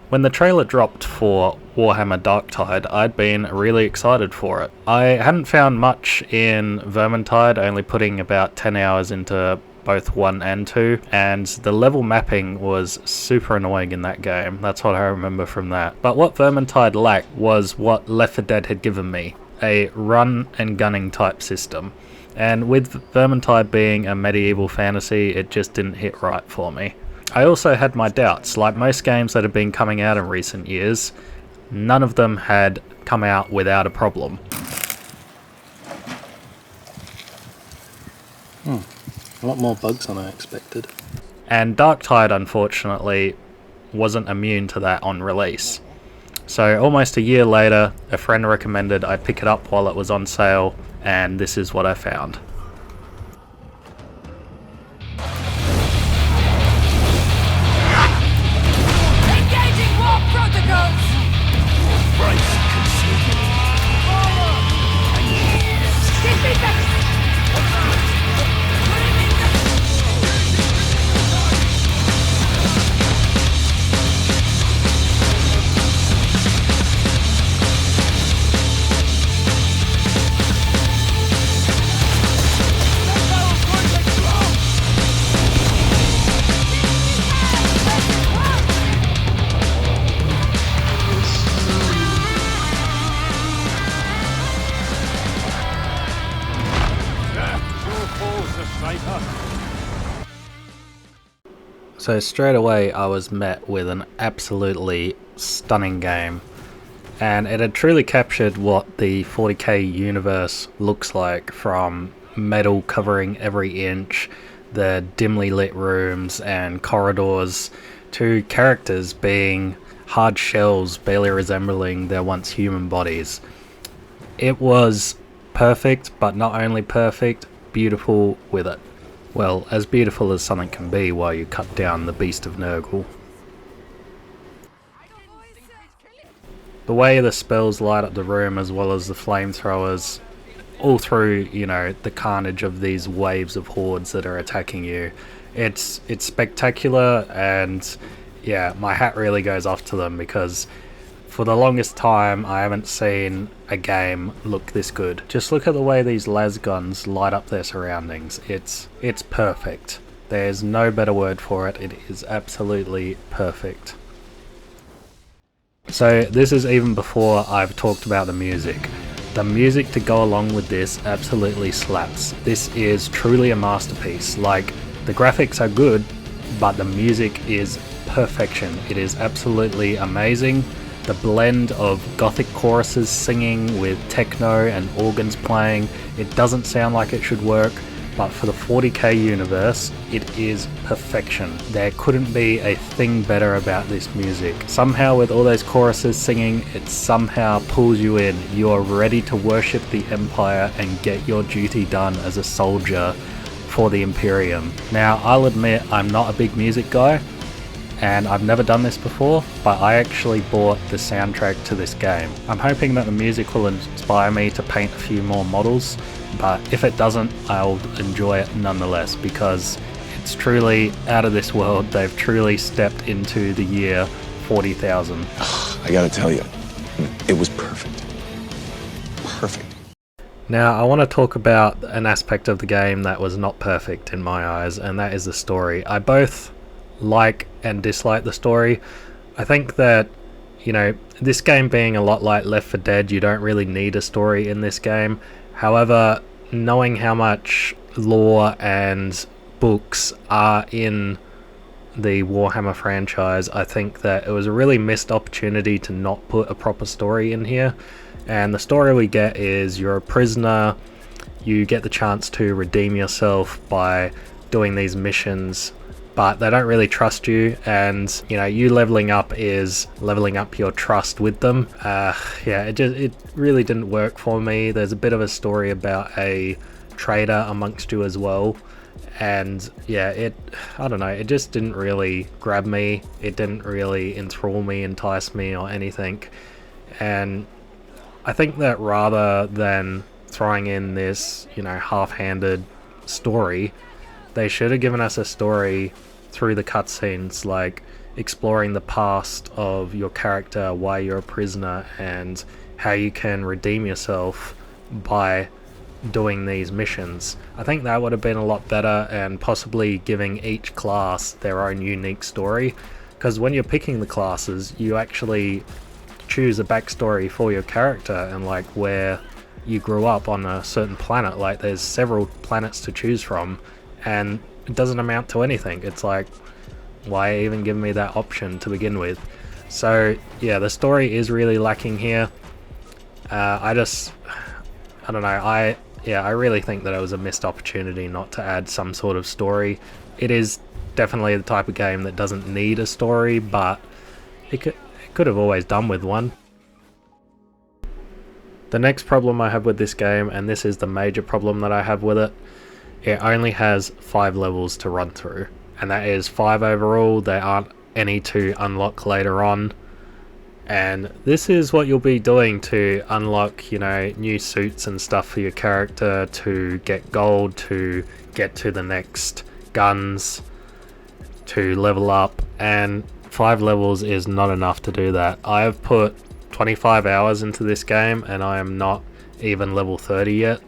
When the trailer dropped for Warhammer Darktide, I'd been really excited for it. I hadn't found much in Vermintide, only putting about 10 hours into both 1 and 2, and the level mapping was super annoying in that game. That's what I remember from that. But what Vermintide lacked was what Left 4 Dead had given me, a run and gunning type system. And with Vermintide being a medieval fantasy, it just didn't hit right for me. I also had my doubts. Like most games that have been coming out in recent years, none of them had come out without a problem. A lot more bugs than I expected. And Darktide, unfortunately, wasn't immune to that on release. So almost a year later, a friend recommended I pick it up while it was on sale, and this is what I found. So straight away I was met with an absolutely stunning game, and it had truly captured what the 40k universe looks like, from metal covering every inch, the dimly lit rooms and corridors, to characters being hard shells barely resembling their once human bodies. It was perfect, but not only perfect, beautiful with it. Well, as beautiful as something can be while you cut down the Beast of Nurgle. The way the spells light up the room, as well as the flamethrowers, all through, the carnage of these waves of hordes that are attacking you. It's spectacular, and yeah, my hat really goes off to them, because for the longest time I haven't seen a game look this good. Just look at the way these las guns light up their surroundings. It's perfect. There's no better word for it. It is absolutely perfect. So this is even before I've talked about the music. The music to go along with this absolutely slaps. This is truly a masterpiece. Like, the graphics are good, but the music is perfection. It is absolutely amazing. The blend of gothic choruses singing with techno and organs playing, it doesn't sound like it should work, but for the 40k universe, it is perfection. There couldn't be a thing better about this music. Somehow with all those choruses singing, it somehow pulls you in. You're ready to worship the Empire and get your duty done as a soldier for the Imperium. Now, I'll admit I'm not a big music guy, and I've never done this before, but I actually bought the soundtrack to this game. I'm hoping that the music will inspire me to paint a few more models, but if it doesn't, I'll enjoy it nonetheless, because it's truly out of this world. They've truly stepped into the year 40,000. I gotta tell you, it was perfect. Perfect. Now, I want to talk about an aspect of the game that was not perfect in my eyes, and that is the story. I both like and dislike the story. I think that, this game being a lot like Left 4 Dead, you don't really need a story in this game. However, knowing how much lore and books are in the Warhammer franchise, I think that it was a really missed opportunity to not put a proper story in here. And the story we get is you're a prisoner, you get the chance to redeem yourself by doing these missions, but they don't really trust you, and you leveling up is leveling up your trust with them. It really didn't work for me. There's a bit of a story about a traitor amongst you as well, and I don't know, it just didn't really grab me. It didn't really enthrall me, entice me, or anything. And I think that rather than throwing in this half-handed story, they should have given us a story through the cutscenes. Like, exploring the past of your character, why you're a prisoner, and how you can redeem yourself by doing these missions. I think that would have been a lot better, and possibly giving each class their own unique story, because when you're picking the classes you actually choose a backstory for your character and like where you grew up on a certain planet. Like there's several planets to choose from and it doesn't amount to anything. It's like, why even give me that option to begin with? So yeah, the story is really lacking here. I don't know, I really think that it was a missed opportunity not to add some sort of story. It is definitely the type of game that doesn't need a story, but it could have always done with one. The next problem I have with this game, and this is the major problem that I have with it, it only has 5 levels to run through, and that is 5 overall. There aren't any to unlock later on, and this is what you'll be doing to unlock, you know, new suits and stuff for your character, to get gold, to get to the next guns, to level up, and 5 levels is not enough to do that. I have put 25 hours into this game and I am not even level 30 yet,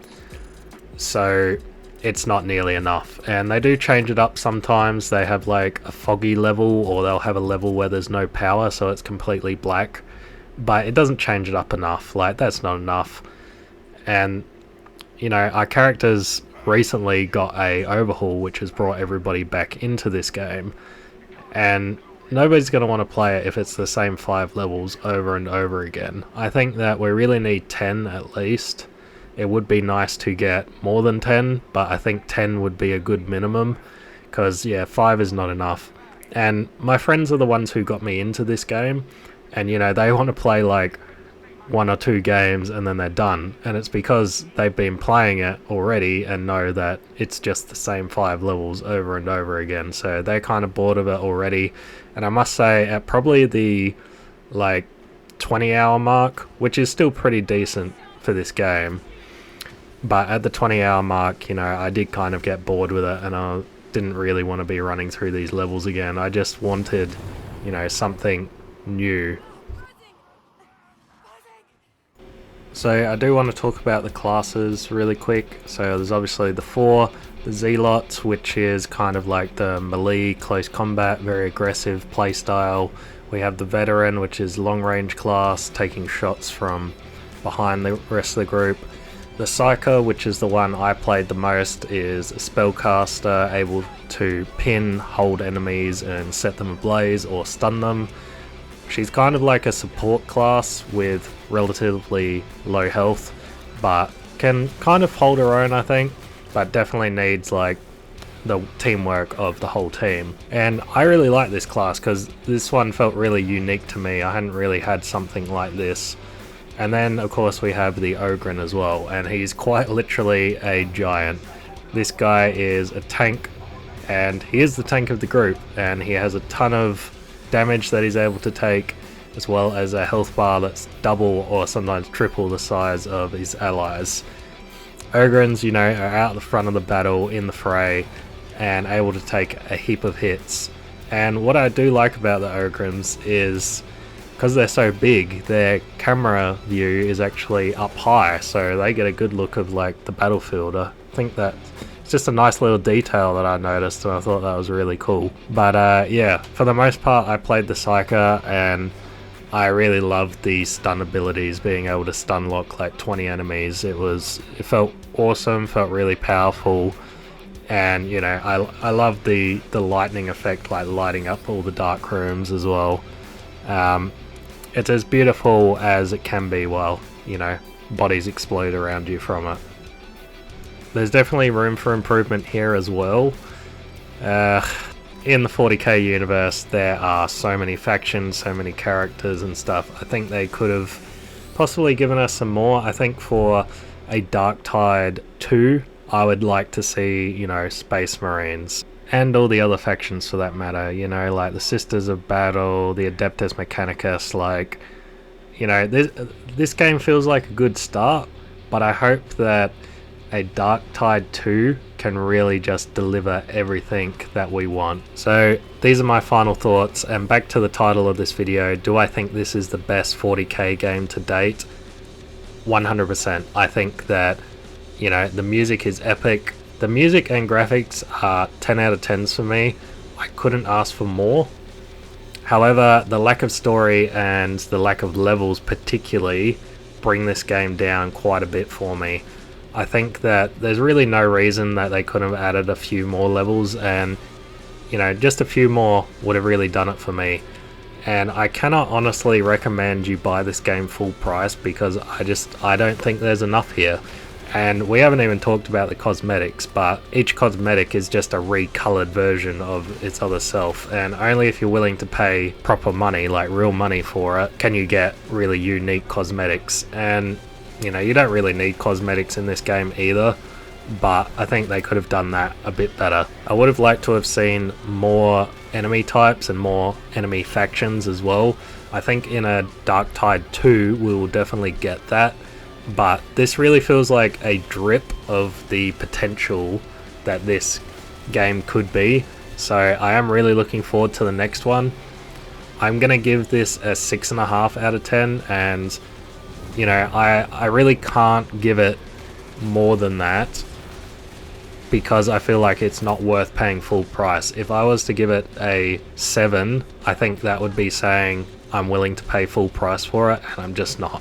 so it's not nearly enough. And they do change it up sometimes. They have like a foggy level, or they'll have a level where there's no power, so it's completely black, but it doesn't change it up enough. Like, that's not enough. And you know, our characters recently got a overhaul which has brought everybody back into this game, and nobody's going to want to play it if it's the same 5 levels over and over again. I think that we really need 10 at least. It would be nice to get more than 10, but I think 10 would be a good minimum, because yeah, 5 is not enough. And my friends are the ones who got me into this game, and you know, they want to play like 1 or 2 games and then they're done, and it's because they've been playing it already and know that it's just the same 5 levels over and over again, so they're kind of bored of it already. And I must say, at probably the like 20-hour mark, which is still pretty decent for this game, but at the 20-hour mark, you know, I did kind of get bored with it and I didn't really want to be running through these levels again. I just wanted, you know, something new. So I do want to talk about the classes really quick. So there's obviously the 4, the Zealots, which is kind of like the melee, close combat, very aggressive playstyle. We have the Veteran, which is long range class, taking shots from behind the rest of the group. The Psyker, which is the one I played the most, is a spellcaster, able to pin, hold enemies and set them ablaze or stun them. She's kind of like a support class with relatively low health, but can kind of hold her own, I think, but definitely needs like the teamwork of the whole team. And I really like this class because this one felt really unique to me. I hadn't really had something like this. And then of course we have the Ogren as well, and he's quite literally a giant. This guy is a tank, and he is the tank of the group, and he has a ton of damage that he's able to take, as well as a health bar that's double or sometimes triple the size of his allies. Ogrens, you know, are out the front of the battle in the fray and able to take a heap of hits. And what I do like about the Ogrens is, because they're so big, their camera view is actually up high, so they get a good look of like the battlefield. I think that it's just a nice little detail that I noticed, and I thought that was really cool. But yeah, for the most part I played the Psyker, and I really loved the stun abilities, being able to stun lock like 20 enemies. It felt awesome, felt really powerful, and you know, I loved the lightning effect, like lighting up all the dark rooms as well. It's as beautiful as it can be while, you know, bodies explode around you from it. There's definitely room for improvement here as well. In the 40k universe there are so many factions, so many characters and stuff. I think they could have possibly given us some more. I think for a Darktide 2 I would like to see, you know, Space Marines and all the other factions for that matter, you know, like the Sisters of Battle, the Adeptus Mechanicus. Like, you know, this game feels like a good start, but I hope that a Darktide 2 can really just deliver everything that we want. So these are my final thoughts, and back to the title of this video, do I think this is the best 40k game to date? 100%. I think that, you know, the music is epic. The music and graphics are 10 out of 10s for me. I couldn't ask for more. However, the lack of story and the lack of levels particularly bring this game down quite a bit for me. I think that there's really no reason that they couldn't have added a few more levels, and, you know, just a few more would have really done it for me. And I cannot honestly recommend you buy this game full price, because I don't think there's enough here. And we haven't even talked about the cosmetics, but each cosmetic is just a recolored version of its other self, and only if you're willing to pay proper money, like real money for it, can you get really unique cosmetics. And, you know, you don't really need cosmetics in this game either, but I think they could have done that a bit better. I would have liked to have seen more enemy types and more enemy factions as well. I think in a Darktide 2 we will definitely get that, but this really feels like a drip of the potential that this game could be. So I am really looking forward to the next one. I'm gonna give this a 6.5 out of 10, and, you know, I really can't give it more than that, because I feel like it's not worth paying full price. If I was to give it a 7, I think that would be saying I'm willing to pay full price for it, and I'm just not.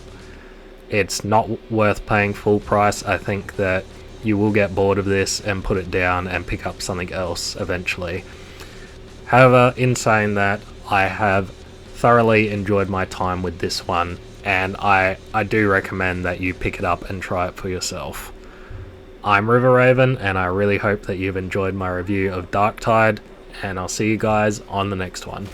It's not worth paying full price. I think that you will get bored of this and put it down and pick up something else eventually. However, in saying that, I have thoroughly enjoyed my time with this one, and I do recommend that you pick it up and try it for yourself. I'm River Raven, and I really hope that you've enjoyed my review of Darktide, and I'll see you guys on the next one.